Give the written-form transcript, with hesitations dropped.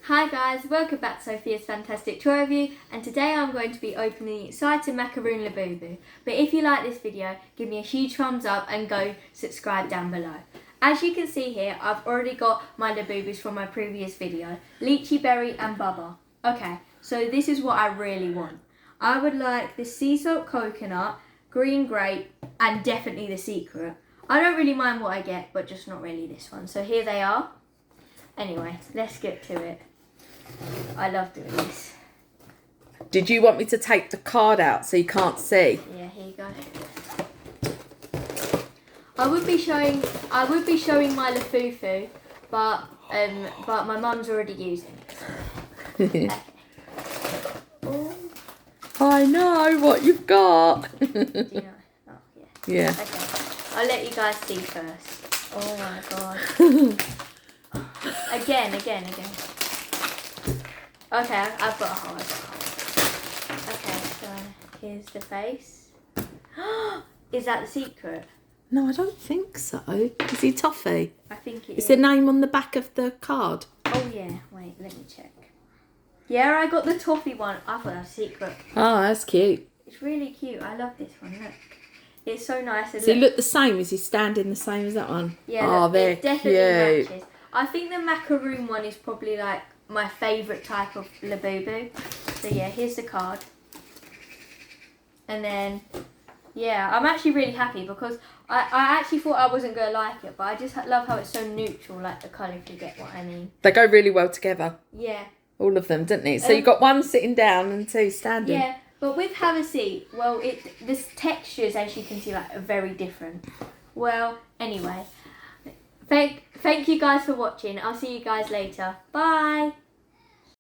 Hi guys, welcome back to Sophia's Fantastic Toy Review, and today I'm going to be opening the exciting macaroon Labubu. But if you like this video, give me a huge thumbs up and go subscribe down below. As you can see here, I've already got my Labubus from my previous video, Lychee Berry and Bubba. Okay, so this is what I really want. I would like the sea salt coconut, green grape, and definitely the secret. I don't really mind what I get, but just not really this one. So here they are. Anyway, let's get to it. I love doing this. Did you want me to take the card out so you can't see? Yeah, here you go. I would be showing my Labubu, but my mum's already using it. Okay. Oh. I know what you've got. Do you know? Oh, yeah. Yeah. Okay. I'll let you guys see first. Oh my god. Again. Okay, I've got a hole. Okay, so here's the face. Is that the secret? No, I don't think so. Is he toffee? I think it is. Is the name on the back of the card? Oh yeah, wait, let me check. Yeah, I got the toffee one. I thought that was secret. Oh, that's cute. It's really cute. I love this one. Look. It's so nice. Does he look the same? Is he standing the same as that one? Yeah, oh, they're it definitely cute. matches. I think the macaroon one is probably like my favourite type of Labubu. So yeah, here's the card. And then, yeah, I'm actually really happy because I actually thought I wasn't going to like it, but I just love how it's so neutral, like the colour, if you get what I mean. They go really well together. Yeah. All of them, didn't they? So you've got one sitting down and two standing. Yeah, but with Have a Seat, well, this textures, as you can see, like are very different. Well, anyway, thank you guys for watching. I'll see you guys later. Bye.